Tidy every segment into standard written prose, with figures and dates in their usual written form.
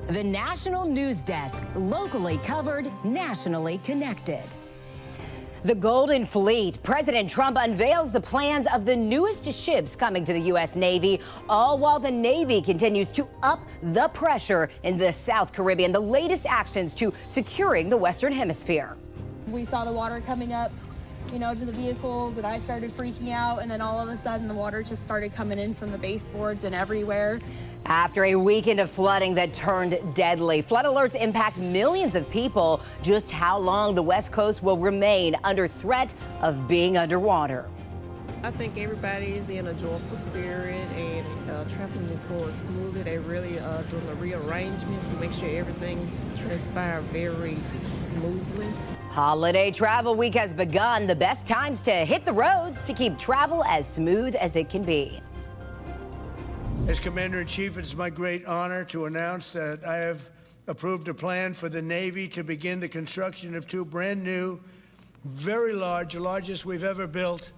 The National News Desk, locally covered, nationally connected. The Golden Fleet. President Trump unveils the plans of the newest ships coming to the U.S. Navy, all while the Navy continues to up the pressure in the South Caribbean. The latest actions to securing the Western Hemisphere. We saw the water coming up, to the vehicles, and I started freaking out, and then all of a sudden the water just started coming in from the baseboards and everywhere. After a weekend of flooding that turned deadly, flood alerts impact millions of people. Just how long the West Coast will remain under threat of being underwater. I think everybody is in a joyful spirit, and traveling is going smoothly. They really doing the rearrangements to make sure everything transpires very smoothly. Holiday travel week has begun. The best times to hit the roads to keep travel as smooth as it can be. As Commander-in-Chief, it's my great honor to announce that I have approved a plan for the Navy to begin the construction of two brand new, very large, the largest we've ever built,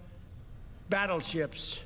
battleships.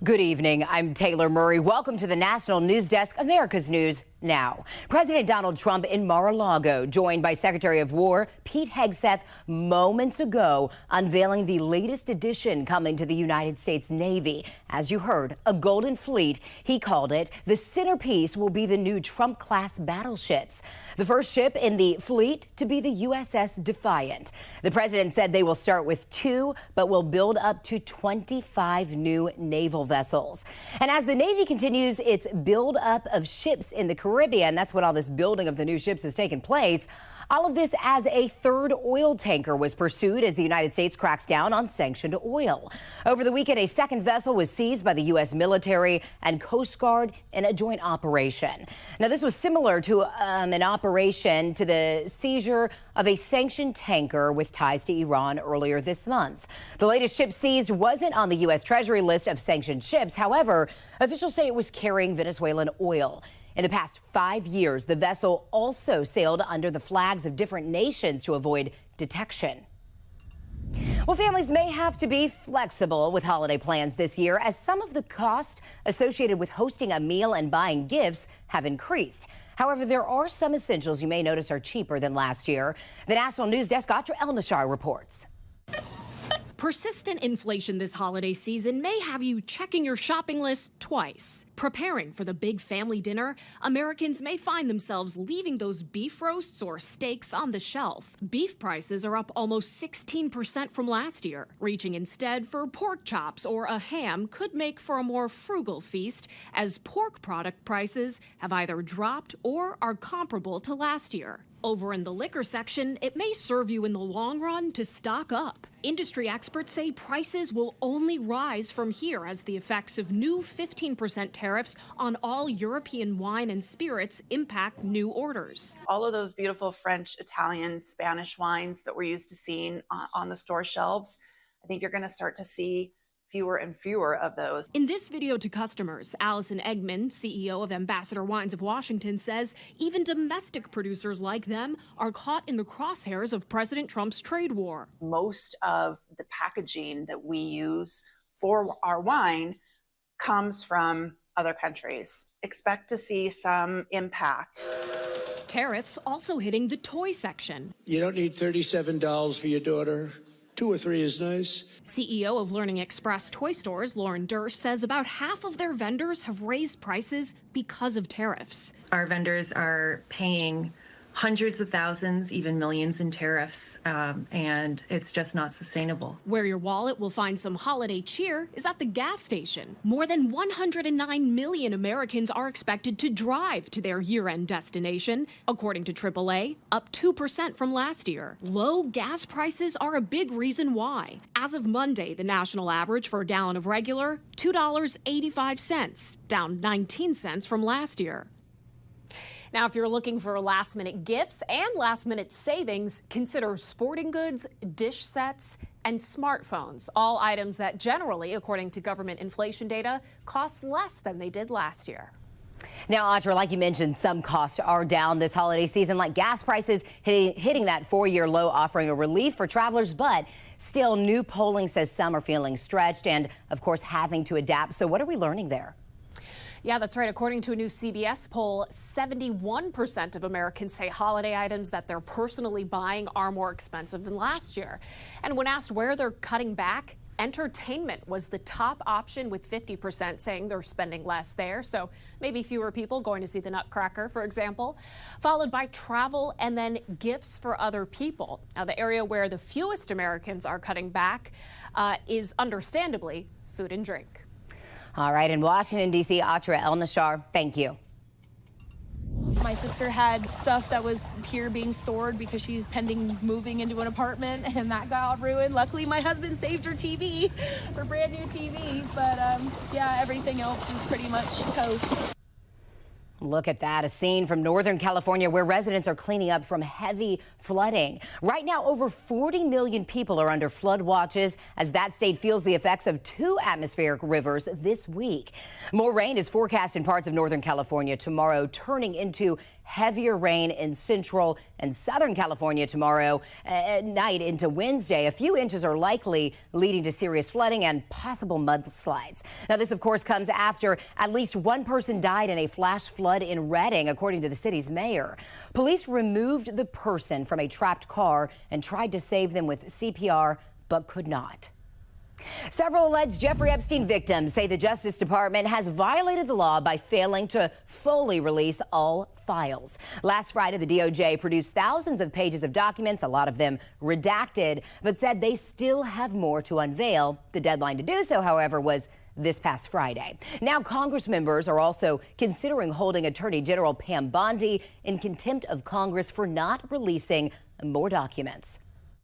Good evening. I'm Taylor Murray. Welcome to the National News Desk, America's News Now. President Donald Trump in Mar-a-Lago, joined by Secretary of War Pete Hegseth moments ago, unveiling the latest addition coming to the United States Navy. As you heard, a Golden Fleet. He called it. The centerpiece will be the new Trump-class battleships. The first ship in the fleet to be the USS Defiant. The president said they will start with 2, but will build up to 25 new naval vessels. And as the Navy continues its build-up of ships in the Caribbean, that's when all this building of the new ships has taken place. All of this as a third oil tanker was pursued as the United States cracks down on sanctioned oil. Over the weekend, a second vessel was seized by the U.S. military and Coast Guard in a joint operation. Now, this was similar to an operation to the seizure of a sanctioned tanker with ties to Iran earlier this month. The latest ship seized wasn't on the U.S. Treasury list of sanctioned ships. However, officials say it was carrying Venezuelan oil. In the past 5 years, the vessel also sailed under the flags of different nations to avoid detection. Well, families may have to be flexible with holiday plans this year, as some of the costs associated with hosting a meal and buying gifts have increased. However, there are some essentials you may notice are cheaper than last year. The National News Desk, Audra Elnashar reports. Persistent inflation this holiday season may have you checking your shopping list twice. Preparing for the big family dinner, Americans may find themselves leaving those beef roasts or steaks on the shelf. Beef prices are up almost 16% from last year. Reaching instead for pork chops or a ham could make for a more frugal feast, as pork product prices have either dropped or are comparable to last year. Over in the liquor section, it may serve you in the long run to stock up. Industry experts say prices will only rise from here as the effects of new 15% tariffs on all European wine and spirits impact new orders. All of those beautiful French, Italian, Spanish wines that we're used to seeing on the store shelves, I think you're going to start to see fewer and fewer of those. In this video to customers, Allison Eggman, CEO of Ambassador Wines of Washington, says even domestic producers like them are caught in the crosshairs of President Trump's trade war. Most of the packaging that we use for our wine comes from other countries. Expect to see some impact. Tariffs also hitting the toy section. You don't need $37 for your daughter. 2 or 3 is nice. CEO of Learning Express Toy Stores, Lauren Dersh, says about half of their vendors have raised prices because of tariffs. Our vendors are paying hundreds of thousands, even millions in tariffs, and it's just not sustainable. Where your wallet will find some holiday cheer is at the gas station. More than 109 million Americans are expected to drive to their year-end destination, according to AAA, up 2% from last year. Low gas prices are a big reason why. As of Monday, the national average for a gallon of regular, $2.85, down 19 cents from last year. Now, if you're looking for last-minute gifts and last-minute savings, consider sporting goods, dish sets, and smartphones, all items that generally, according to government inflation data, cost less than they did last year. Now, Audra, like you mentioned, some costs are down this holiday season, like gas prices hitting that 4-year low, offering a relief for travelers. But still, new polling says some are feeling stretched and, of course, having to adapt. So what are we learning there? Yeah, that's right. According to a new CBS poll, 71% of Americans say holiday items that they're personally buying are more expensive than last year. And when asked where they're cutting back, entertainment was the top option, with 50% saying they're spending less there. So maybe fewer people going to see the Nutcracker, for example, followed by travel and then gifts for other people. Now, the area where the fewest Americans are cutting back is understandably food and drink. All right, in Washington, D.C., Atra El-Nashar, thank you. My sister had stuff that was here being stored because she's pending moving into an apartment, and that got all ruined. Luckily, my husband saved her TV, her brand new TV, but yeah, everything else is pretty much toast. Look at that, a scene from Northern California where residents are cleaning up from heavy flooding. Right now, over 40 million people are under flood watches as that state feels the effects of 2 atmospheric rivers this week. More rain is forecast in parts of Northern California tomorrow, turning into heavier rain in Central and Southern California tomorrow at night into Wednesday. A few inches are likely, leading to serious flooding and possible mudslides. Now, this, of course, comes after at least 1 person died in a flash flood in Redding, according to the city's mayor. Police removed the person from a trapped car and tried to save them with CPR, but could not. Several alleged Jeffrey Epstein victims say the Justice Department has violated the law by failing to fully release all files. Last Friday, the DOJ produced thousands of pages of documents, a lot of them redacted, but said they still have more to unveil. The deadline to do so, however, was this past Friday. Now, Congress members are also considering holding Attorney General Pam Bondi in contempt of Congress for not releasing more documents.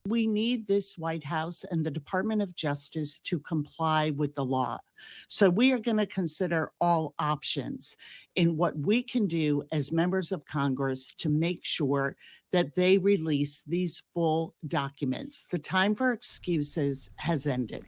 We need this White House and the Department of Justice to comply with the law. So we are going to consider all options in what we can do as members of Congress to make sure that they release these full documents. The time for excuses has ended.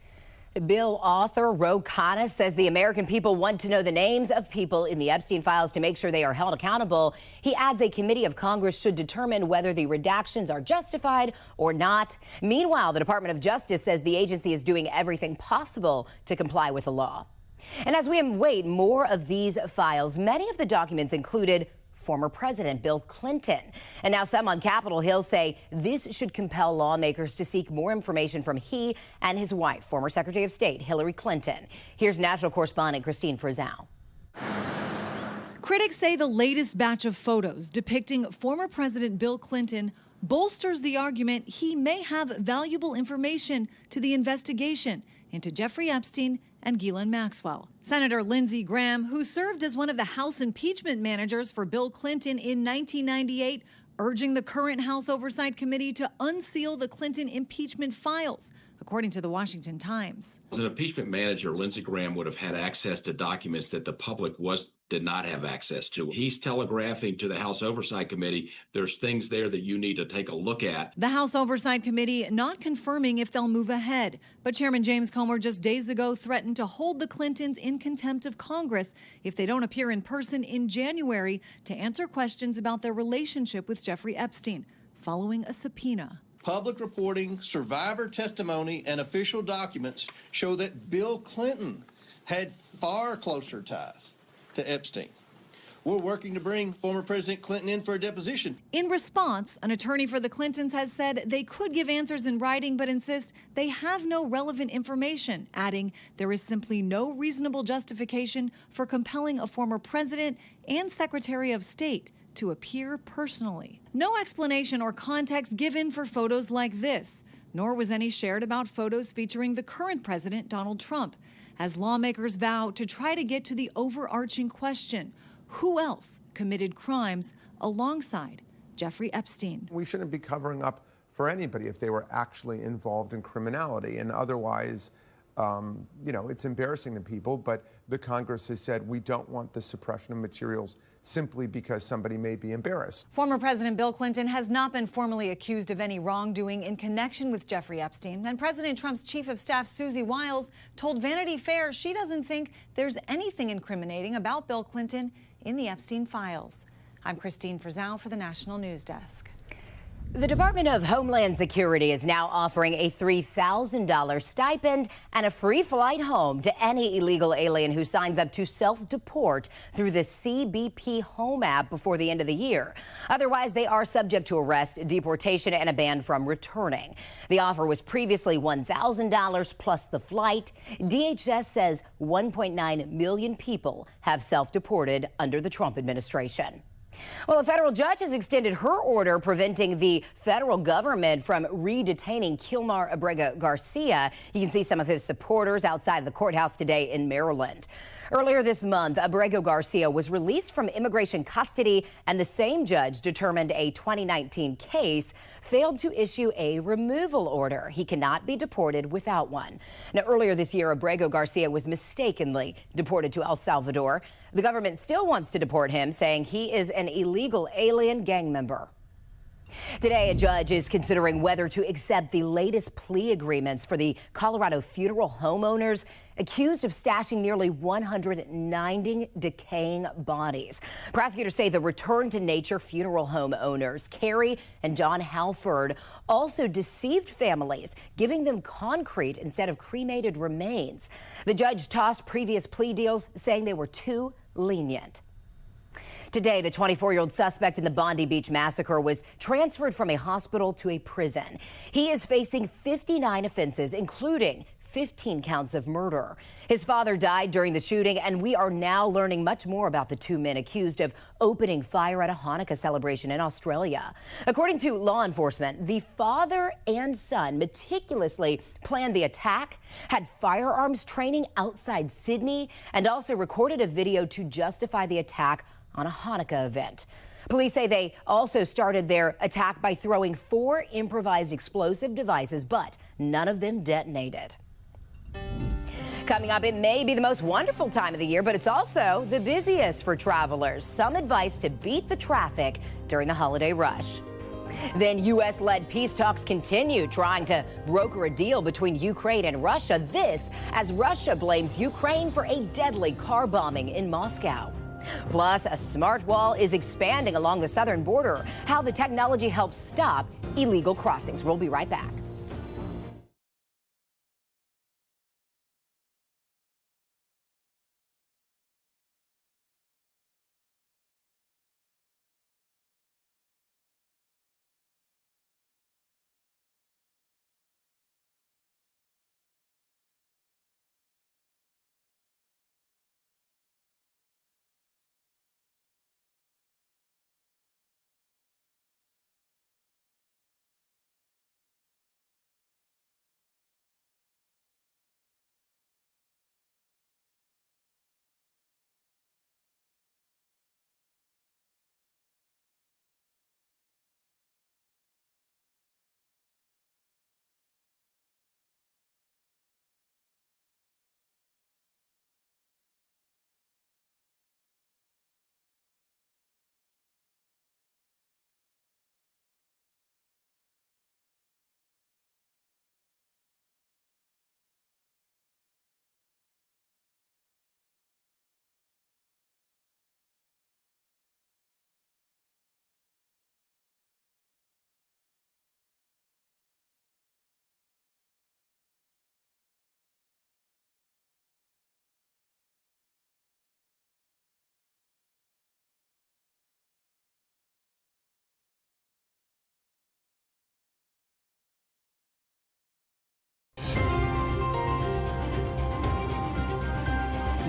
Bill author Ro Khanna says the American people want to know the names of people in the Epstein files to make sure they are held accountable. He adds a committee of Congress should determine whether the redactions are justified or not. Meanwhile, the Department of Justice says the agency is doing everything possible to comply with the law. And as we await more of these files, many of the documents included former President Bill Clinton. And now some on Capitol Hill say this should compel lawmakers to seek more information from he and his wife, former Secretary of State Hillary Clinton. Here's national correspondent Christine Frizzell. Critics say the latest batch of photos depicting former President Bill Clinton bolsters the argument he may have valuable information to the investigation into Jeffrey Epstein and Ghislaine Maxwell. Senator Lindsey Graham, who served as one of the House impeachment managers for Bill Clinton in 1998, urging the current House Oversight Committee to unseal the Clinton impeachment files, according to the Washington Times. As an impeachment manager, Lindsey Graham would have had access to documents that the public did not have access to. He's telegraphing to the House Oversight Committee, there's things there that you need to take a look at. The House Oversight Committee not confirming if they'll move ahead, but Chairman James Comer just days ago threatened to hold the Clintons in contempt of Congress if they don't appear in person in January to answer questions about their relationship with Jeffrey Epstein, following a subpoena. Public reporting, survivor testimony, and official documents show that Bill Clinton had far closer ties to Epstein. We're working to bring former President Clinton in for a deposition. In response, an attorney for the Clintons has said they could give answers in writing, but insist they have no relevant information, adding there is simply no reasonable justification for compelling a former president and Secretary of State to appear personally. No explanation or context given for photos like this, nor was any shared about photos featuring the current president, Donald Trump, as lawmakers vow to try to get to the overarching question: who else committed crimes alongside Jeffrey Epstein? We shouldn't be covering up for anybody if they were actually involved in criminality, and otherwise, it's embarrassing to people, but the Congress has said we don't want the suppression of materials simply because somebody may be embarrassed. Former President Bill Clinton has not been formally accused of any wrongdoing in connection with Jeffrey Epstein, and President Trump's chief of staff, Susie Wiles, told Vanity Fair she doesn't think there's anything incriminating about Bill Clinton in the Epstein files. I'm Christine Frizzell for the National News Desk. The Department of Homeland Security is now offering a $3,000 stipend and a free flight home to any illegal alien who signs up to self-deport through the CBP Home app before the end of the year. Otherwise, they are subject to arrest, deportation, and a ban from returning. The offer was previously $1,000 plus the flight. DHS says 1.9 million people have self-deported under the Trump administration. Well, a federal judge has extended her order preventing the federal government from re-detaining Kilmar Abrego Garcia. You can see some of his supporters outside the courthouse today in Maryland. Earlier this month, Abrego Garcia was released from immigration custody, and the same judge determined a 2019 case failed to issue a removal order. He cannot be deported without one. Now, earlier this year, Abrego Garcia was mistakenly deported to El Salvador. The government still wants to deport him, saying he is an illegal alien gang member. Today, a judge is considering whether to accept the latest plea agreements for the Colorado funeral homeowners accused of stashing nearly 190 decaying bodies. Prosecutors say the Return to Nature funeral home owners, Carrie and John Halford, also deceived families, giving them concrete instead of cremated remains. The judge tossed previous plea deals, saying they were too lenient. Today, the 24-year-old suspect in the Bondi Beach massacre was transferred from a hospital to a prison. He is facing 59 offenses, including 15 counts of murder. His father died during the shooting, and we are now learning much more about the two men accused of opening fire at a Hanukkah celebration in Australia. According to law enforcement, the father and son meticulously planned the attack, had firearms training outside Sydney, and also recorded a video to justify the attack on a Hanukkah event. Police say they also started their attack by throwing 4 improvised explosive devices, but none of them detonated. Coming up, it may be the most wonderful time of the year, but it's also the busiest for travelers. Some advice to beat the traffic during the holiday rush. Then U.S.-led peace talks continue, trying to broker a deal between Ukraine and Russia. This as Russia blames Ukraine for a deadly car bombing in Moscow. Plus, a smart wall is expanding along the southern border. How the technology helps stop illegal crossings. We'll be right back.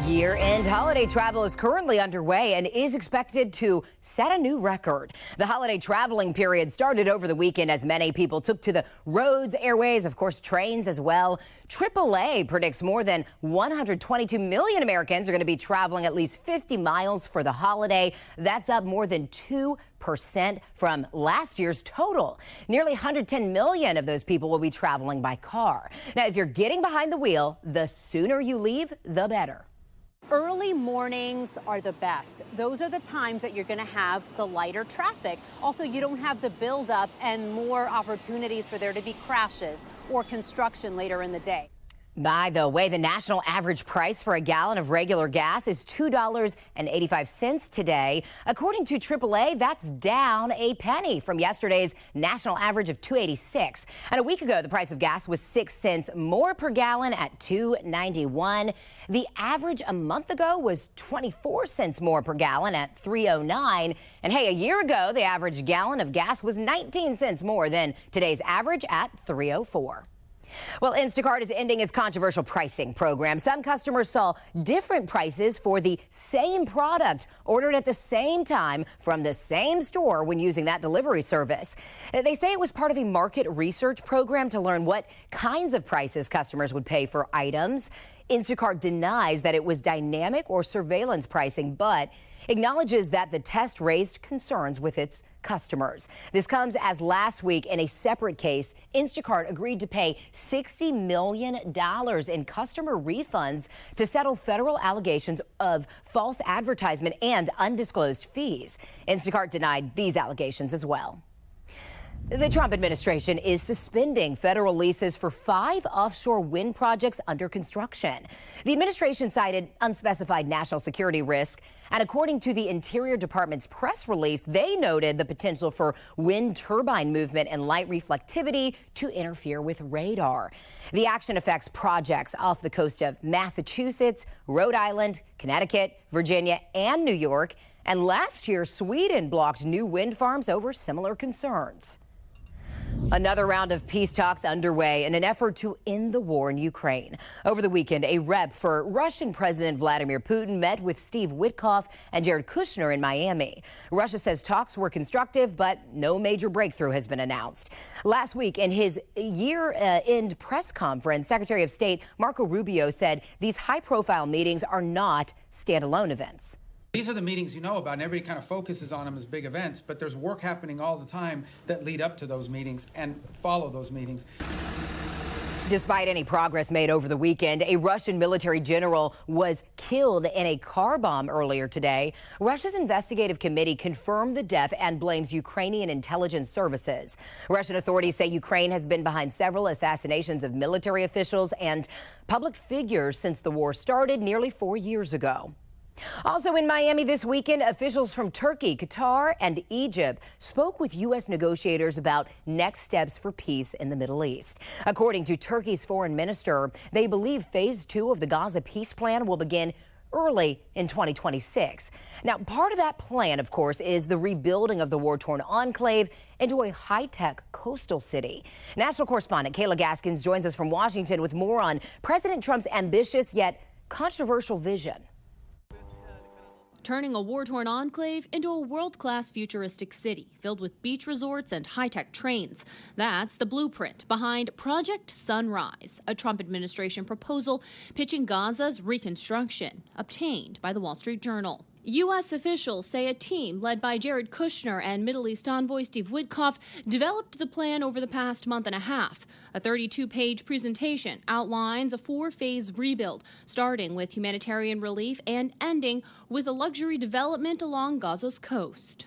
Year-end holiday travel is currently underway and is expected to set a new record. The holiday traveling period started over the weekend as many people took to the roads, airways, of course, trains as well. AAA predicts more than 122 million Americans are going to be traveling at least 50 miles for the holiday. That's up more than 2% from last year's total. Nearly 110 million of those people will be traveling by car. Now, if you're getting behind the wheel, the sooner you leave, the better. Early mornings are the best. Those are the times that you're going to have the lighter traffic. Also, you don't have the buildup and more opportunities for there to be crashes or construction later in the day. By the way, the national average price for a gallon of regular gas is $2.85 today. According to AAA, that's down a penny from yesterday's national average of $2.86. And a week ago, the price of gas was 6 cents more per gallon at $2.91. The average a month ago was 24 cents more per gallon at $3.09. And hey, a year ago, the average gallon of gas was 19 cents more than today's average at $3.04. Well, Instacart is ending its controversial pricing program. Some customers saw different prices for the same product ordered at the same time from the same store when using that delivery service. They say it was part of a market research program to learn what kinds of prices customers would pay for items. Instacart denies that it was dynamic or surveillance pricing, but acknowledges that the test raised concerns with its customers. This comes as last week, in a separate case, Instacart agreed to pay $60 million in customer refunds to settle federal allegations of false advertisement and undisclosed fees. Instacart denied these allegations as well. The Trump administration is suspending federal leases for 5 offshore wind projects under construction. The administration cited unspecified national security risk, and according to the Interior Department's press release, they noted the potential for wind turbine movement and light reflectivity to interfere with radar. The action affects projects off the coast of Massachusetts, Rhode Island, Connecticut, Virginia, and New York. And last year, Sweden blocked new wind farms over similar concerns. Another round of peace talks underway in an effort to end the war in Ukraine. Over the weekend, a rep for Russian President Vladimir Putin met with Steve Witkoff and Jared Kushner in Miami. Russia says talks were constructive, but no major breakthrough has been announced. Last week, in his year-end press conference, Secretary of State Marco Rubio said these high-profile meetings are not standalone events. These are the meetings you know about, and everybody kind of focuses on them as big events, but there's work happening all the time that lead up to those meetings and follow those meetings. Despite any progress made over the weekend, a Russian military general was killed in a car bomb earlier today. Russia's investigative committee confirmed the death and blames Ukrainian intelligence services. Russian authorities say Ukraine has been behind several assassinations of military officials and public figures since the war started nearly 4 years ago. Also in Miami this weekend, officials from Turkey, Qatar, and Egypt spoke with U.S. negotiators about next steps for peace in the Middle East. According to Turkey's foreign minister, they believe phase 2 of the Gaza peace plan will begin early in 2026. Now, part of that plan, of course, is the rebuilding of the war-torn enclave into a high-tech coastal city. National correspondent Kayla Gaskins joins us from Washington with more on President Trump's ambitious yet controversial vision. Turning a war-torn enclave into a world-class futuristic city filled with beach resorts and high-tech trains. That's the blueprint behind Project Sunrise, a Trump administration proposal pitching Gaza's reconstruction, obtained by the Wall Street Journal. U.S. officials say a team led by Jared Kushner and Middle East envoy Steve Witkoff developed the plan over the past month and a half. A 32-page presentation outlines a 4-phase rebuild, starting with humanitarian relief and ending with a luxury development along Gaza's coast.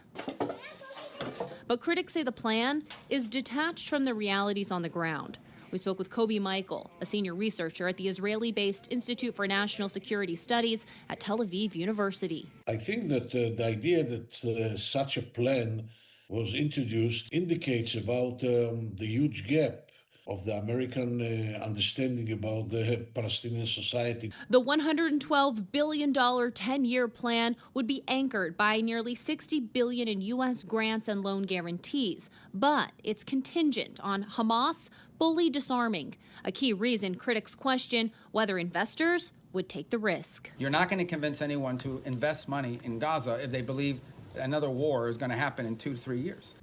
But critics say the plan is detached from the realities on the ground. We spoke with Kobe Michael, a senior researcher at the Israeli-based Institute for National Security Studies at Tel Aviv University. I think that the idea that such a plan was introduced indicates about the huge gap of the American understanding about the Palestinian society. The $112 billion 10-year plan would be anchored by nearly $60 billion in U.S. grants and loan guarantees, but it's contingent on Hamas fully disarming, a key reason critics question whether investors would take the risk. You're not going to convince anyone to invest money in Gaza if they believe another war is going to happen in 2 to 3 years.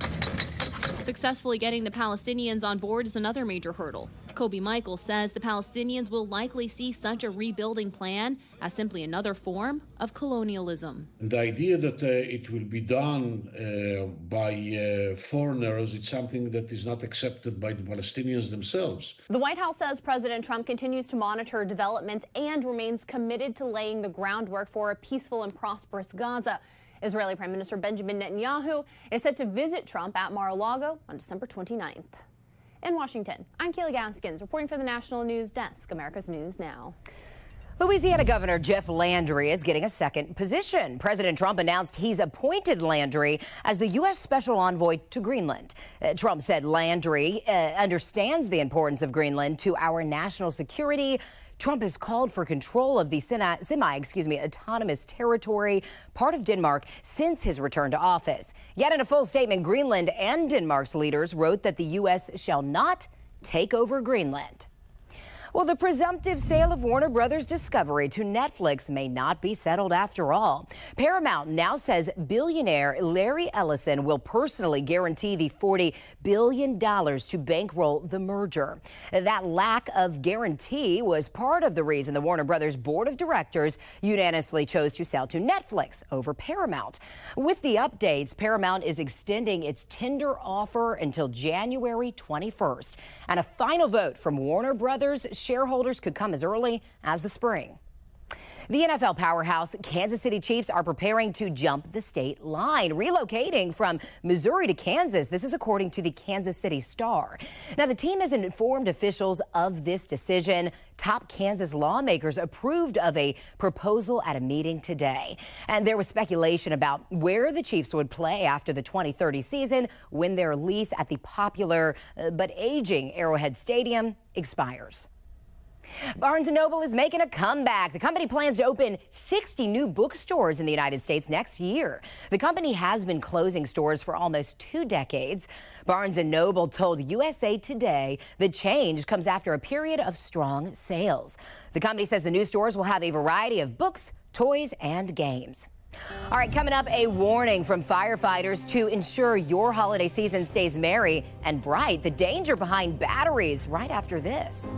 Successfully getting the Palestinians on board is another major hurdle. Kobe Michael says the Palestinians will likely see such a rebuilding plan as simply another form of colonialism. The idea that it will be done by foreigners is something that is not accepted by the Palestinians themselves. The White House says President Trump continues to monitor developments and remains committed to laying the groundwork for a peaceful and prosperous Gaza. Israeli Prime Minister Benjamin Netanyahu is set to visit Trump at Mar-a-Lago on December 29th. In Washington, I'm Kayla Gaskins reporting for the National News Desk, America's News Now. Louisiana Governor Jeff Landry is getting a second position. President Trump announced he's appointed Landry as the U.S. Special Envoy to Greenland. Trump said Landry understands the importance of Greenland to our national security. Trump has called for control of the semi-autonomous territory, part of Denmark, since his return to office. Yet in a full statement, Greenland and Denmark's leaders wrote that the U.S. shall not take over Greenland. Well, the presumptive sale of Warner Brothers Discovery to Netflix may not be settled after all. Paramount now says billionaire Larry Ellison will personally guarantee the $40 billion to bankroll the merger. That lack of guarantee was part of the reason the Warner Brothers board of directors unanimously chose to sell to Netflix over Paramount. With the updates, Paramount is extending its tender offer until January 21st. And a final vote from Warner Brothers shareholders could come as early as the spring. The NFL powerhouse Kansas City Chiefs are preparing to jump the state line, relocating from Missouri to Kansas. This is according to the Kansas City Star. Now, the team has informed officials of this decision. Top Kansas lawmakers approved of a proposal at a meeting today. And there was speculation about where the Chiefs would play after the 2030 season when their lease at the popular but aging Arrowhead Stadium expires. Barnes & Noble is making a comeback. The company plans to open 60 new bookstores in the United States next year. The company has been closing stores for almost 2 decades. Barnes & Noble told USA Today the change comes after a period of strong sales. The company says the new stores will have a variety of books, toys, and games. All right, coming up, a warning from firefighters to ensure your holiday season stays merry and bright. The danger behind batteries right after this.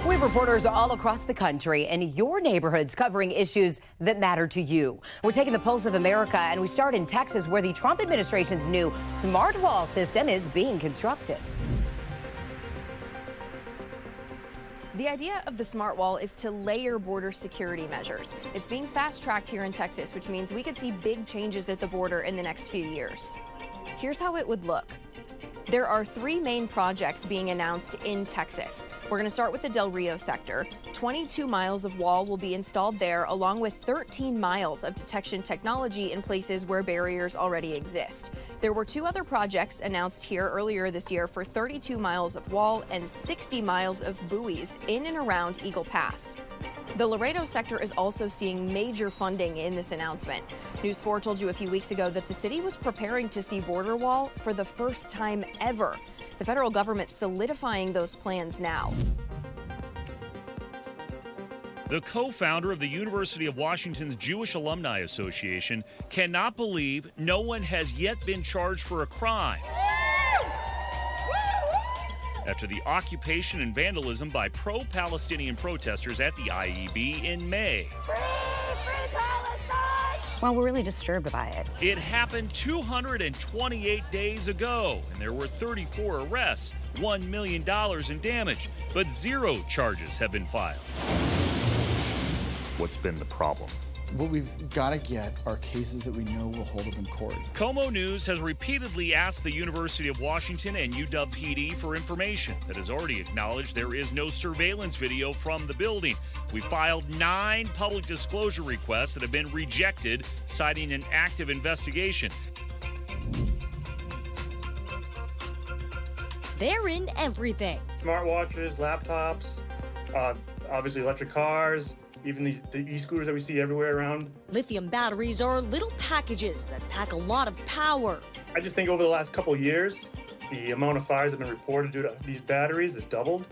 We have reporters all across the country and your neighborhoods covering issues that matter to you. We're taking the pulse of America, and we start in Texas, where the Trump administration's new smart wall system is being constructed. The idea of the smart wall is to layer border security measures. It's being fast-tracked here in Texas, which means we could see big changes at the border in the next few years. Here's how it would look. There are 3 main projects being announced in Texas. We're going to start with the Del Rio sector. 22 miles of wall will be installed there, along with 13 miles of detection technology in places where barriers already exist. There were 2 other projects announced here earlier this year for 32 miles of wall and 60 miles of buoys in and around Eagle Pass. The Laredo sector is also seeing major funding in this announcement. News 4 told you a few weeks ago that the city was preparing to see border wall for the first time ever. The federal government solidifying those plans now. The co-founder of the University of Washington's Jewish Alumni Association cannot believe no one has yet been charged for a crime after the occupation and vandalism by pro-Palestinian protesters at the IEB in May. Free Palestine! Well, we're really disturbed by it. It happened 228 days ago, and there were 34 arrests, $1 million in damage, but 0 charges have been filed. What's been the problem? What we've got to get are cases that we know will hold up in court. Como News has repeatedly asked the University of Washington and UW PD for information that has already acknowledged there is no surveillance video from the building. We filed 9 public disclosure requests that have been rejected, citing an active investigation. They're in everything. Smartwatches, laptops, obviously electric cars, even the e-scooters that we see everywhere around. Lithium batteries are little packages that pack a lot of power. I just think over the last couple of years, the amount of fires that have been reported due to these batteries has doubled.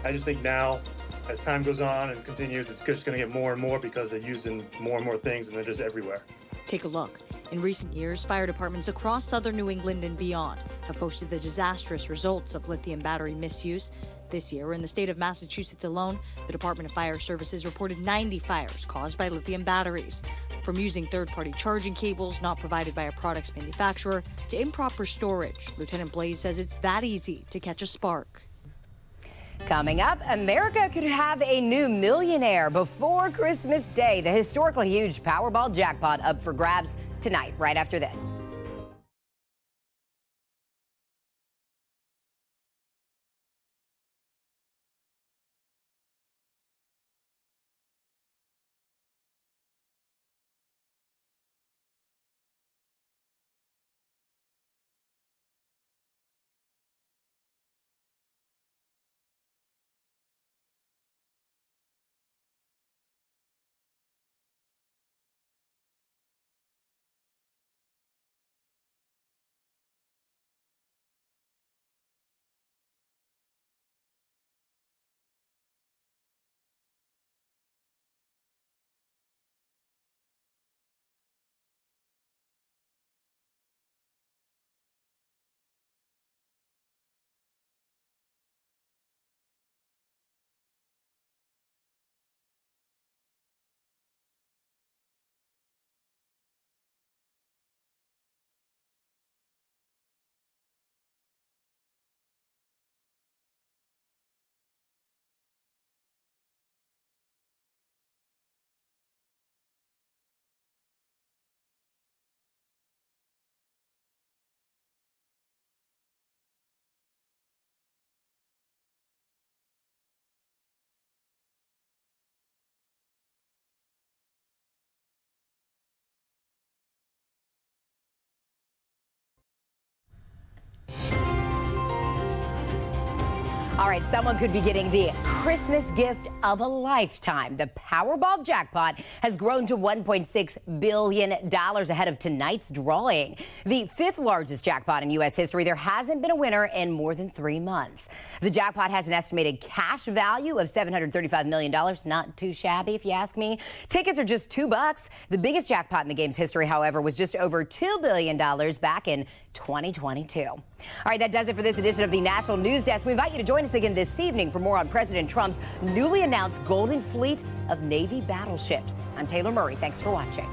I just think now, as time goes on and continues, it's just going to get more and more because they're using more and more things and they're just everywhere. Take a look. In recent years, fire departments across southern New England and beyond have posted the disastrous results of lithium battery misuse. This year, in the state of Massachusetts alone, the Department of Fire Services reported 90 fires caused by lithium batteries. From using third-party charging cables not provided by a product's manufacturer to improper storage, Lieutenant Blaze says it's that easy to catch a spark. Coming up, America could have a new millionaire before Christmas Day. The historically huge Powerball jackpot up for grabs tonight, right after this. All right, someone could be getting the Christmas gift of a lifetime. The Powerball jackpot has grown to $1.6 billion ahead of tonight's drawing. The 5th largest jackpot in U.S. history. There hasn't been a winner in more than 3 months. The jackpot has an estimated cash value of $735 million. Not too shabby, if you ask me. Tickets are just $2. The biggest jackpot in the game's history, however, was just over $2 billion back in 2022. All right, that does it for this edition of the National News Desk. We invite you to join us again this evening for more on President Trump's newly announced Golden Fleet of Navy battleships. I'm Taylor Murray. Thanks for watching.